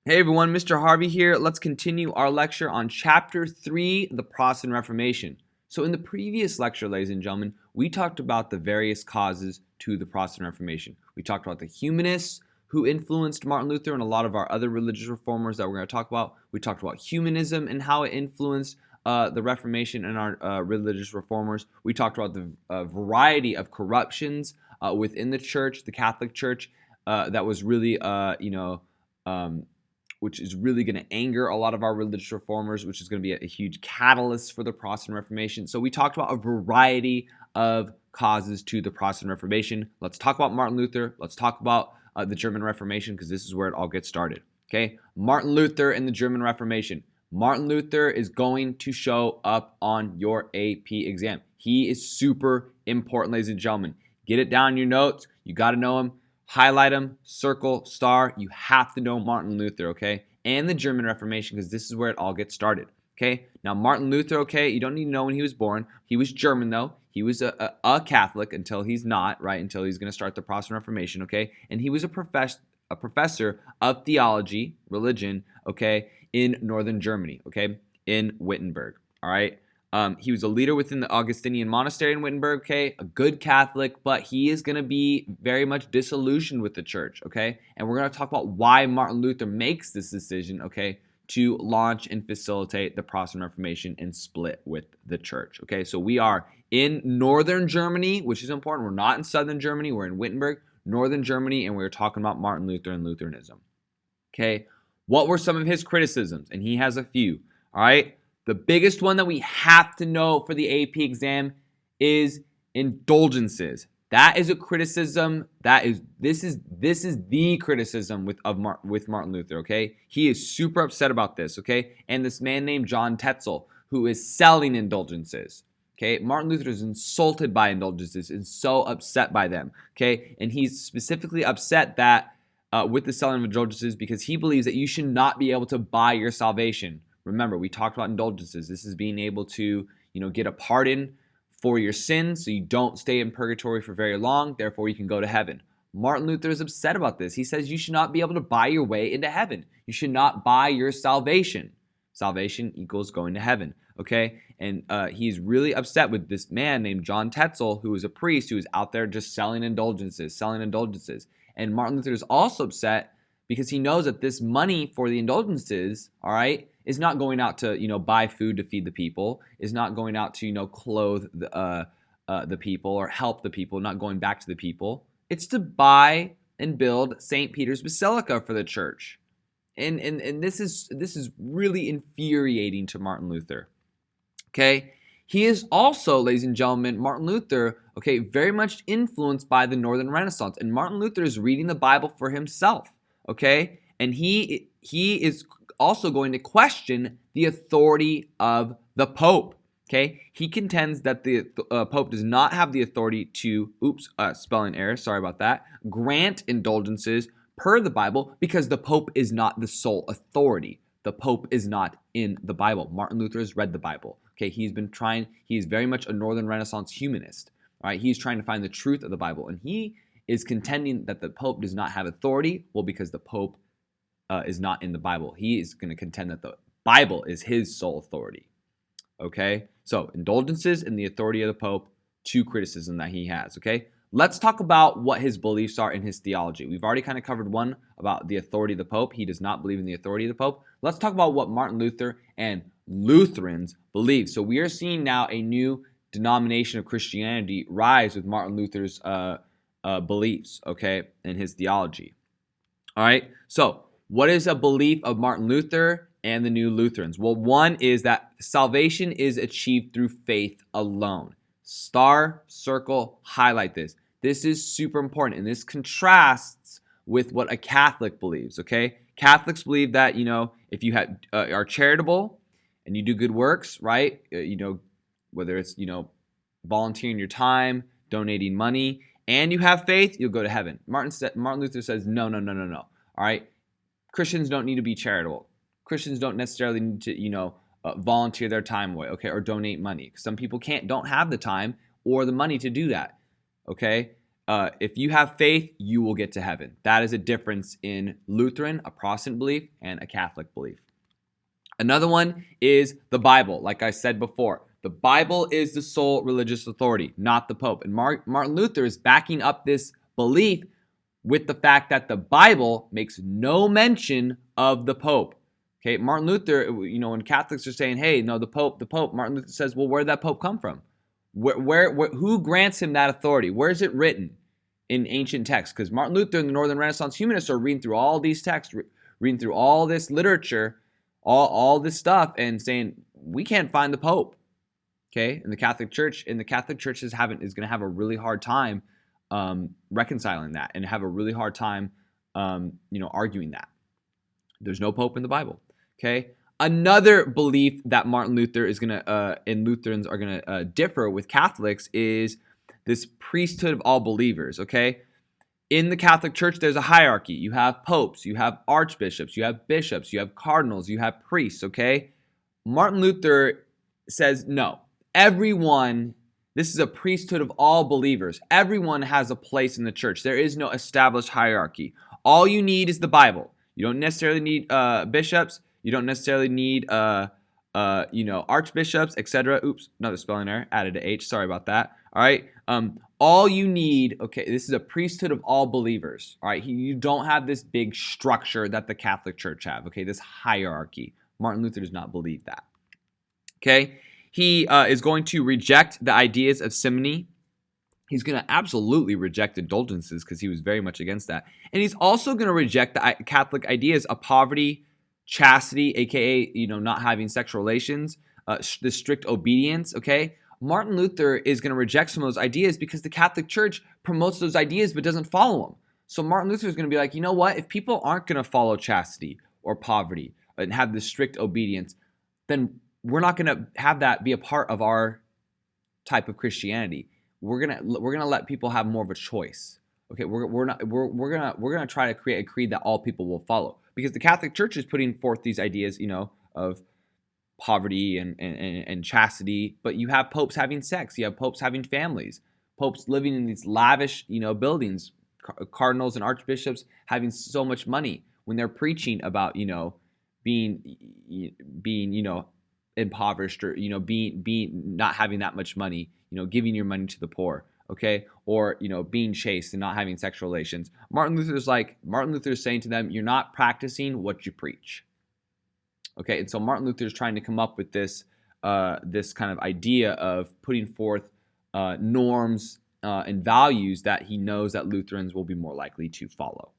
Hey everyone, Mr. Harvey here. Let's continue our lecture on Chapter 3, the Protestant Reformation. So in the previous lecture, ladies and gentlemen, we talked about the various causes to the Protestant Reformation. We talked about the humanists who influenced Martin Luther and a lot of our other religious reformers that we're going to talk about. We talked about humanism and how it influenced the Reformation and our religious reformers. We talked about the variety of corruptions within the church, the Catholic Church, that was really, which is really going to anger a lot of our religious reformers, which is going to be a huge catalyst for the Protestant Reformation. So we talked about a variety of causes to the Protestant Reformation. Let's talk about Martin Luther. Let's talk about the German Reformation, because this is where it all gets started. Okay, Martin Luther and the German Reformation. Martin Luther is going to show up on your AP exam. He is super important, ladies and gentlemen. Get it down in your notes. You got to know him. Highlight them, circle, star. You have to know Martin Luther, okay? And the German Reformation, because this is where it all gets started, okay? Now, Martin Luther, okay, you don't need to know when he was born. He was German, though. He was a Catholic until he's not, right? Until he's going to start the Protestant Reformation, okay? And he was a professor of theology, religion, okay, in northern Germany, okay? In Wittenberg, all right? He was a leader within the Augustinian monastery in Wittenberg, okay? A good Catholic, but he is going to be very much disillusioned with the church, okay? And we're going to talk about why Martin Luther makes this decision, okay, to launch and facilitate the Protestant Reformation and split with the church, okay? So we are in northern Germany, which is important. We're not in southern Germany. We're in Wittenberg, northern Germany, and we're talking about Martin Luther and Lutheranism, okay? What were some of his criticisms? And he has a few, all right? The biggest one that we have to know for the AP exam is indulgences. That is a criticism. This is the criticism with Martin Luther, okay? He is super upset about this, okay? And this man named John Tetzel, who is selling indulgences, okay? Martin Luther is insulted by indulgences and so upset by them, okay? And he's specifically upset that with the selling of indulgences because he believes that you should not be able to buy your salvation. Remember, we talked about indulgences. This is being able to, get a pardon for your sins so you don't stay in purgatory for very long. Therefore, you can go to heaven. Martin Luther is upset about this. He says you should not be able to buy your way into heaven. You should not buy your salvation. Salvation equals going to heaven, okay? And he's really upset with this man named John Tetzel, who is a priest who is out there just selling indulgences. And Martin Luther is also upset because he knows that this money for the indulgences, all right, is not going out to, buy food to feed the people, is not going out to, clothe the people or help the people, not going back to the people. It's to buy and build St. Peter's Basilica for the church. And this is really infuriating to Martin Luther. Okay? He is also, ladies and gentlemen, Martin Luther, okay, very much influenced by the Northern Renaissance. And Martin Luther is reading the Bible for himself, okay? And he is also going to question the authority of the Pope, okay? He contends that the Pope does not have the authority to, spelling error, sorry about that, grant indulgences per the Bible because the Pope is not the sole authority. The Pope is not in the Bible. Martin Luther has read the Bible, okay? He's very much a Northern Renaissance humanist, all right? He's trying to find the truth of the Bible, and he is contending that the Pope does not have authority, well, because the Pope is not in the Bible. He is going to contend that the Bible is his sole authority. Okay? So, indulgences and the authority of the Pope, two criticisms that he has. Okay? Let's talk about what his beliefs are in his theology. We've already kind of covered one about the authority of the Pope. He does not believe in the authority of the Pope. Let's talk about what Martin Luther and Lutherans believe. So, we are seeing now a new denomination of Christianity rise with Martin Luther's beliefs, okay, and his theology. All right? So, what is a belief of Martin Luther and the new Lutherans? Well, one is that salvation is achieved through faith alone. Star, circle, highlight this. This is super important, and this contrasts with what a Catholic believes, okay? Catholics believe that, if you are charitable and you do good works, right? Whether it's, volunteering your time, donating money, and you have faith, you'll go to heaven. Martin Luther says, no. All right? Christians don't need to be charitable. Christians don't necessarily need to, volunteer their time away, okay, or donate money. Some people don't have the time or the money to do that, okay? if you have faith, you will get to heaven. That is a difference in Lutheran, a Protestant belief, and a Catholic belief. Another one is the Bible. Like I said before, the Bible is the sole religious authority, not the Pope. And Martin Luther is backing up this belief with the fact that the Bible makes no mention of the Pope. Okay, Martin Luther, when Catholics are saying, hey, no, the Pope, Martin Luther says, well, where did that Pope come from? Who grants him that authority? Where is it written in ancient texts? Because Martin Luther and the Northern Renaissance humanists are reading through all these texts, reading through all this literature, all this stuff, and saying, we can't find the Pope. Okay, and the Catholic Church, is going to have a really hard time reconciling that, and have a really hard time, arguing that. There's no Pope in the Bible. Okay. Another belief that Martin Luther is going to, and Lutherans are going to differ with Catholics is this priesthood of all believers. Okay. In the Catholic Church, there's a hierarchy. You have popes, you have archbishops, you have bishops, you have cardinals, you have priests. Okay. Martin Luther says, no, everyone. This is a priesthood of all believers. Everyone has a place in the church. There is no established hierarchy. All you need is the Bible. You don't necessarily need bishops. You don't necessarily need archbishops, etc. Oops, another spelling error. Added a H. Sorry about that. All right. All you need. Okay, this is a priesthood of all believers. All right. You don't have this big structure that the Catholic Church have. Okay, this hierarchy. Martin Luther does not believe that. Okay. He is going to reject the ideas of simony. He's going to absolutely reject indulgences because he was very much against that. And he's also going to reject the Catholic ideas of poverty, chastity, aka, not having sexual relations, the strict obedience, okay? Martin Luther is going to reject some of those ideas because the Catholic Church promotes those ideas but doesn't follow them. So Martin Luther is going to be like, you know what? If people aren't going to follow chastity or poverty and have this strict obedience, then we're not going to have that be a part of our type of Christianity. We're gonna let people have more of a choice. Okay, we're gonna try to create a creed that all people will follow, because the Catholic Church is putting forth these ideas, of poverty and chastity, but you have popes having sex, you have popes having families, popes living in these lavish, buildings, cardinals and archbishops having so much money when they're preaching about, being impoverished, or being not having that much money, giving your money to the poor, okay, or being chaste and not having sexual relations. Martin Luther is saying to them, you're not practicing what you preach. Okay, and so Martin Luther is trying to come up with this this kind of idea of putting forth norms and values that he knows that Lutherans will be more likely to follow.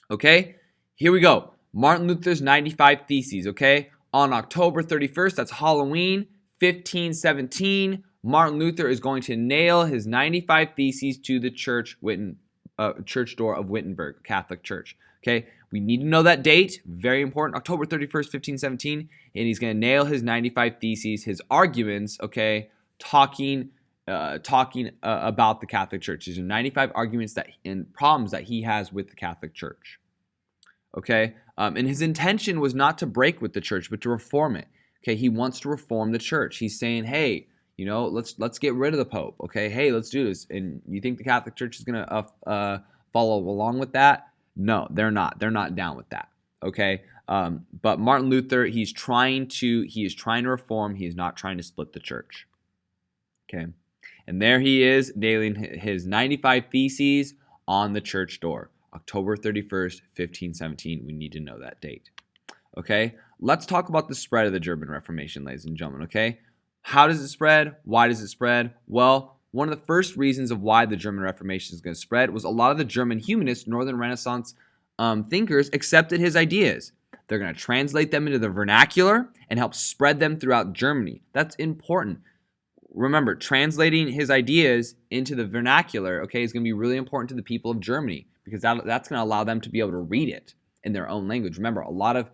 Okay, here we go. Martin Luther's 95 Theses, okay? On October 31st, that's Halloween, 1517, Martin Luther is going to nail his 95 Theses to the church door of Wittenberg, Catholic Church. Okay, we need to know that date, very important, October 31st, 1517, and he's going to nail his 95 Theses, his arguments, okay, talking about the Catholic Church. These are 95 arguments and problems that he has with the Catholic Church. Okay, and his intention was not to break with the church, but to reform it. Okay, he wants to reform the church. He's saying, hey, let's get rid of the Pope. Okay, hey, let's do this. And you think the Catholic Church is going to follow along with that? No, they're not. They're not down with that. Okay, but Martin Luther, he is trying to reform. He is not trying to split the church. Okay, and there he is nailing his 95 Theses on the church door. October 31st, 1517. We need to know that date. Okay, let's talk about the spread of the German Reformation, ladies and gentlemen. Okay, how does it spread? Why does it spread? Well, one of the first reasons of why the German Reformation is going to spread was a lot of the German humanists, Northern Renaissance thinkers, accepted his ideas. They're going to translate them into the vernacular and help spread them throughout Germany. That's important. Remember, translating his ideas into the vernacular, okay, is going to be really important to the people of Germany, because that's going to allow them to be able to read it in their own language. Remember, a lot of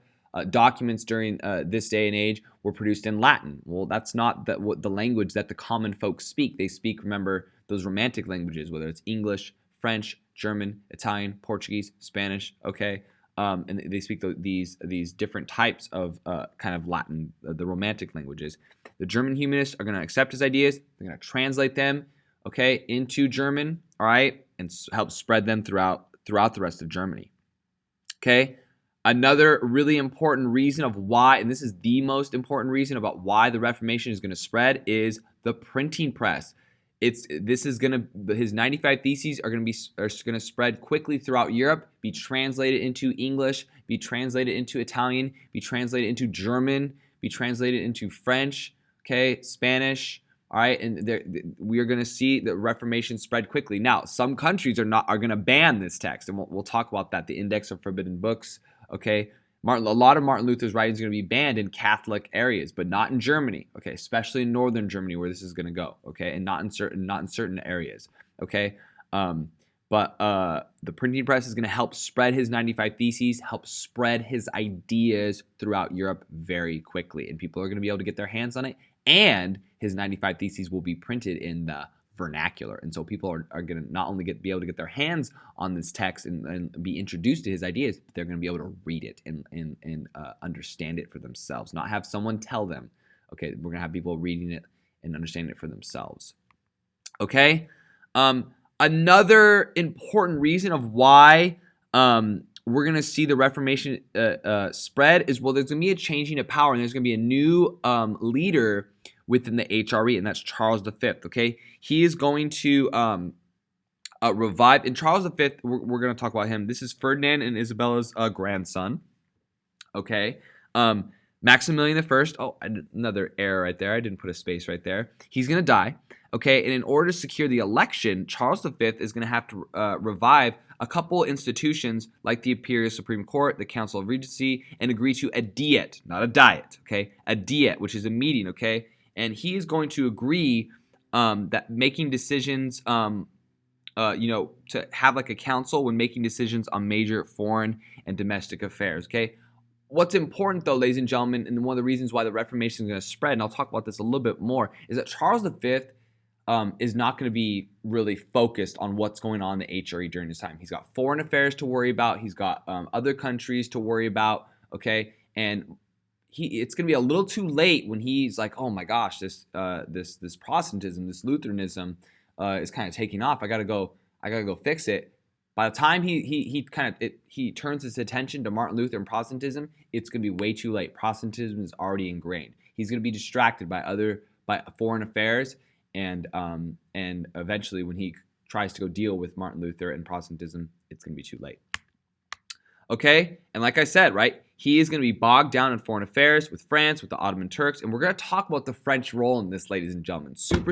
documents during this day and age were produced in Latin. Well, that's not the language that the common folks speak. They speak, remember, those Romantic languages, whether it's English, French, German, Italian, Portuguese, Spanish, okay? And they speak these different types of kind of Latin, the Romantic languages. The German humanists are going to accept his ideas. They're going to translate them, okay, into German, all right, and help spread them throughout the rest of Germany. Okay, another really important reason of why, and this is the most important reason about why the Reformation is going to spread, is the printing press. His 95 Theses are going to spread quickly throughout Europe, be translated into English, be translated into Italian, be translated into German, be translated into French, okay, Spanish. All right, and we are going to see the Reformation spread quickly. Now, some countries are going to ban this text, and we'll talk about that. The Index of Forbidden Books. Okay, a lot of Martin Luther's writings are going to be banned in Catholic areas, but not in Germany. Okay, especially in northern Germany where this is going to go. Okay, and not in certain areas. Okay, but the printing press is going to help spread his 95 Theses, help spread his ideas throughout Europe very quickly, and people are going to be able to get their hands on it. And his 95 Theses will be printed in the vernacular. And so people are going to not only be able to get their hands on this text and be introduced to his ideas, but they're going to be able to read it and understand it for themselves, not have someone tell them. Okay, we're going to have people reading it and understanding it for themselves. Okay, another important reason of why we're going to see the Reformation spread is, well, there's going to be a changing of power, and there's going to be a new leader within the HRE, and that's Charles V, okay? He is going to revive, and Charles V, we're going to talk about him. This is Ferdinand and Isabella's grandson, okay? Maximilian I, another error right there. I didn't put a space right there. He's going to die, okay? And in order to secure the election, Charles V is going to have to revive a couple institutions like the Imperial Supreme Court, the Council of Regency, and agree to a diet, not a diet, okay? A diet, which is a meeting, okay? And he is going to agree that making decisions, to have like a council when making decisions on major foreign and domestic affairs, okay? What's important, though, ladies and gentlemen, and one of the reasons why the Reformation is going to spread, and I'll talk about this a little bit more, is that Charles V is not going to be really focused on what's going on in the HRE during this time. He's got foreign affairs to worry about. He's got other countries to worry about, okay? And it's going to be a little too late when he's like, oh my gosh, this Protestantism, this Lutheranism is kind of taking off. I gotta go fix it. By the time he turns his attention to Martin Luther and Protestantism, it's going to be way too late. Protestantism is already ingrained. He's going to be distracted by foreign affairs, and eventually when he tries to go deal with Martin Luther and Protestantism, it's going to be too late. Okay, and like I said, right, he is going to be bogged down in foreign affairs with France, with the Ottoman Turks, and we're going to talk about the French role in this, ladies and gentlemen. Super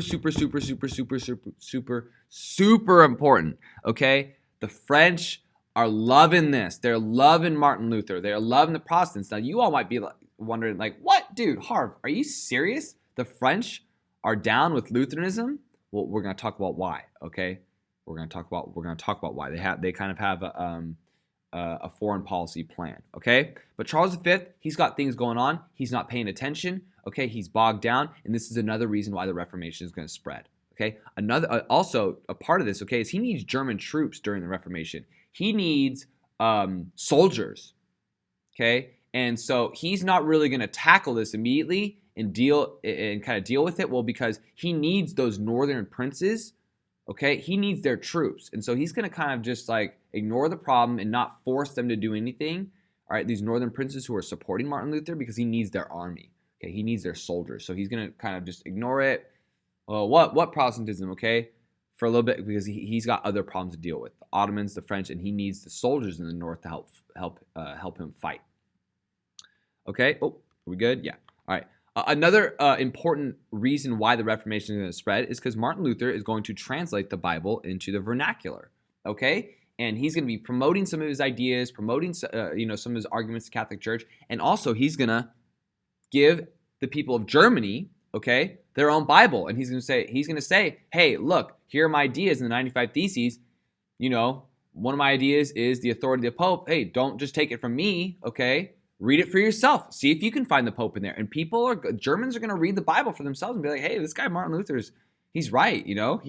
important, okay? The French are loving this. They're loving Martin Luther. They're loving the Protestants. Now, you all might be wondering, like, what? Dude, Harv, are you serious? The French are down with Lutheranism? Well, we're going to talk about why, okay? We're going to talk about why. They kind of have a foreign policy plan, okay? But Charles V, he's got things going on. He's not paying attention, okay? He's bogged down, and this is another reason why the Reformation is going to spread, okay? Also a part of this, okay, is he needs German troops during the Reformation. He needs soldiers, okay? And so he's not really going to tackle this immediately and kind of deal with it, well, because he needs those northern princes. Okay, he needs their troops. And so he's going to kind of just like ignore the problem and not force them to do anything. All right, these northern princes who are supporting Martin Luther, because he needs their army. Okay, he needs their soldiers. So he's going to kind of just ignore it. What Protestantism, okay, for a little bit, because he's got other problems to deal with. The Ottomans, the French, and he needs the soldiers in the north to help him fight. Okay, are we good? Yeah, all right. Another important reason why the Reformation is going to spread is because Martin Luther is going to translate the Bible into the vernacular, okay? And he's going to be promoting some of his ideas, promoting some of his arguments to the Catholic Church, and also he's going to give the people of Germany, okay, their own Bible, and he's going to say, hey, look, here are my ideas in the 95 Theses. You know, one of my ideas is the authority of the Pope. Hey, don't just take it from me, okay? Read it for yourself. See if you can find the Pope in there. And Germans are going to read the Bible for themselves and be like, hey, this guy Martin Luther he's right. You know,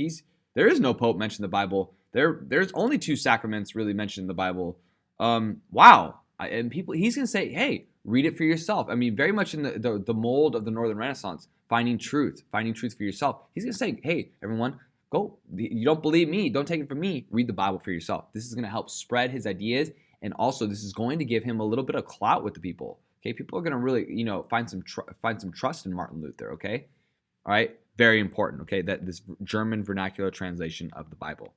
there is no Pope mentioned in the Bible. There's only 2 sacraments really mentioned in the Bible. Wow. And he's going to say, hey, read it for yourself. I mean, very much in the mold of the Northern Renaissance, finding truth for yourself. He's going to say, hey, everyone, You don't believe me, don't take it from me. Read the Bible for yourself. This is going to help spread his ideas, and also this is going to give him a little bit of clout with the people. Okay, people are going to really, find some trust in Martin Luther. Okay, all right, very important. Okay, that this German vernacular translation of the Bible.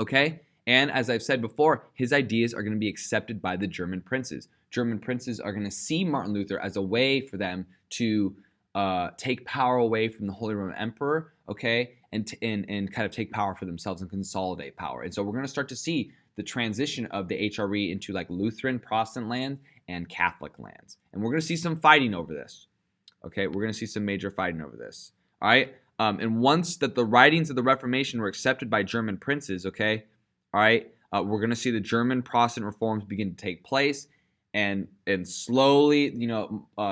Okay, and as I've said before, his ideas are going to be accepted by the German princes. German princes are going to see Martin Luther as a way for them to take power away from the Holy Roman Emperor, okay, and kind of take power for themselves and consolidate power. And so we're going to start to see the transition of the HRE into like Lutheran, Protestant land and Catholic lands. And we're going to see some fighting over this. Okay, we're going to see some major fighting over this. All right, and once that the writings of the Reformation were accepted by German princes, okay, all right, we're going to see the German Protestant reforms begin to take place. And slowly,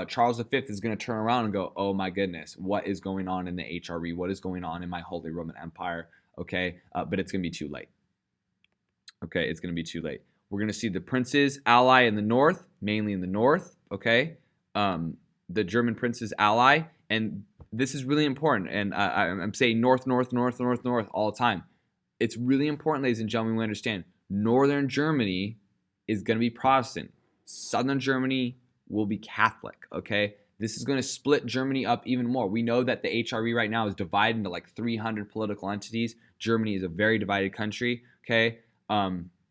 Charles V is going to turn around and go, oh my goodness, what is going on in the HRE? What is going on in my Holy Roman Empire? Okay, but it's going to be too late. Okay, it's going to be too late. We're going to see the princes ally in the north, mainly in the north. Okay, the German princes ally, and this is really important. And I'm saying north, north, north, north, north all the time. It's really important, ladies and gentlemen, we understand northern Germany is going to be Protestant. Southern Germany will be Catholic, okay? This is going to split Germany up even more. We know that the HRE right now is divided into like 300 political entities. Germany is a very divided country, okay?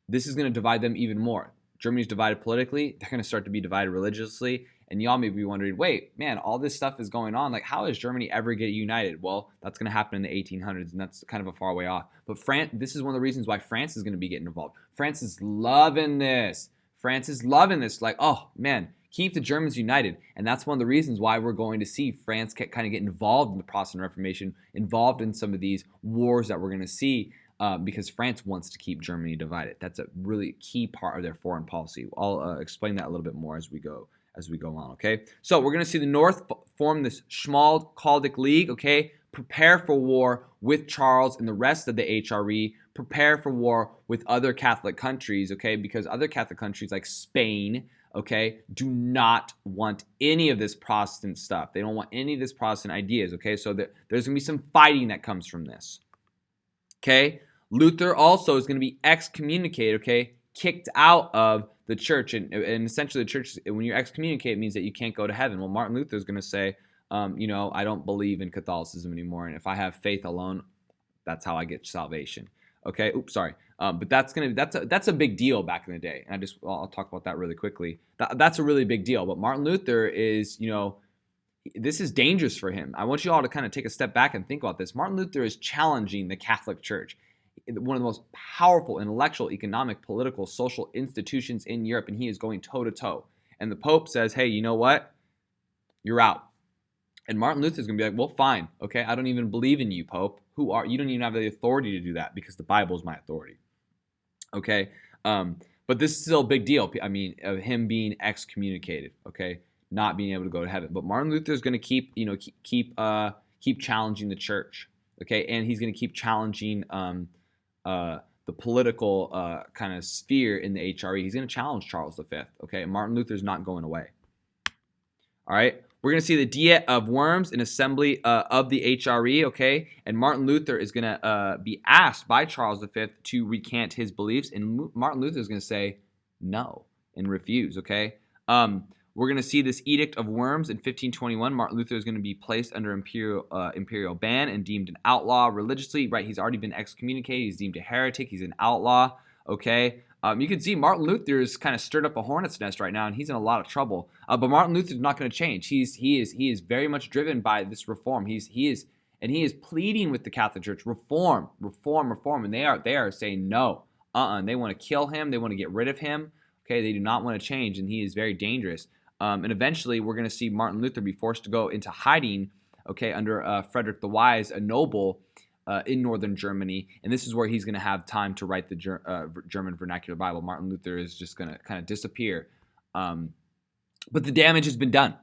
This is going to divide them even more. Germany's divided politically. They're going to start to be divided religiously. And y'all may be wondering, wait, man, all this stuff is going on. Like, how is Germany ever get united? Well, that's going to happen in the 1800s, and that's kind of a far way off. But this is one of the reasons why France is going to be getting involved. France is loving this. France is loving this. Like, oh, man, keep the Germans united. And that's one of the reasons why we're going to see France kind of get involved in the Protestant Reformation, involved in some of these wars that we're going to see, because France wants to keep Germany divided. That's a really key part of their foreign policy. I'll explain that a little bit more as we go on, okay? So we're going to see the North form this Schmalkaldic League, okay? Prepare for war with Charles and the rest of the HRE. Prepare for war with other Catholic countries, okay? Because other Catholic countries like Spain, okay, do not want any of this Protestant stuff. They don't want any of this Protestant ideas, okay? So there's going to be some fighting that comes from this, okay? Luther also is going to be excommunicated, okay? Kicked out of the church, and essentially the church, when you're excommunicated, it means that you can't go to heaven. Well, Martin Luther is going to say, I don't believe in Catholicism anymore, and if I have faith alone, that's how I get salvation. Okay, but that's a big deal back in the day, and I'll talk about that really quickly. That's a really big deal. But Martin Luther is, this is dangerous for him. I want you all to kind of take a step back and think about this. Martin Luther is challenging the Catholic Church, one of the most powerful intellectual, economic, political, social institutions in Europe, and he is going toe-to-toe. And the Pope says, hey, you know what? You're out. And Martin Luther is going to be like, well, fine. Okay, I don't even believe in you, Pope. You don't even have the authority to do that because the Bible is my authority. Okay, but this is still a big deal. I mean, of him being excommunicated, okay, not being able to go to heaven. But Martin Luther is going to keep challenging the church, okay, and he's going to keep challenging the political kind of sphere in the HRE. He's going to challenge Charles V, okay? Martin Luther's not going away. All right? We're going to see the Diet of Worms, an assembly of the HRE, okay? And Martin Luther is going to be asked by Charles V to recant his beliefs, and Martin Luther is going to say no and refuse, okay? We're going to see this Edict of Worms in 1521. Martin Luther is going to be placed under imperial ban and deemed an outlaw religiously. Right, he's already been excommunicated. He's deemed a heretic. He's an outlaw. Okay, you can see Martin Luther is kind of stirred up a hornet's nest right now, and he's in a lot of trouble. But Martin Luther is not going to change. He is very much driven by this reform. He is pleading with the Catholic Church, reform, and they are saying no. They want to kill him. They want to get rid of him. Okay, they do not want to change, and he is very dangerous. And eventually, we're going to see Martin Luther be forced to go into hiding, okay, under Frederick the Wise, a noble in northern Germany. And this is where he's going to have time to write the German vernacular Bible. Martin Luther is just going to kind of disappear. But the damage has been done.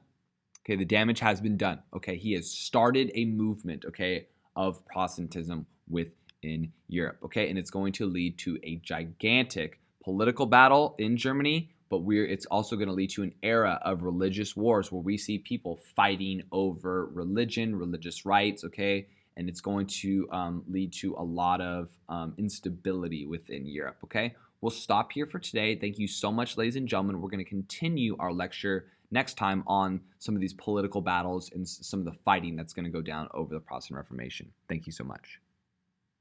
Okay, the damage has been done. Okay, he has started a movement, okay, of Protestantism within Europe. Okay, and it's going to lead to a gigantic political battle in Germany. But it's also going to lead to an era of religious wars where we see people fighting over religion, religious rights, okay? and it's going to lead to a lot of instability within Europe. Okay, we'll stop here for today. Thank you so much, ladies and gentlemen. We're going to continue our lecture next time on some of these political battles and some of the fighting that's going to go down over the Protestant Reformation. Thank you so much.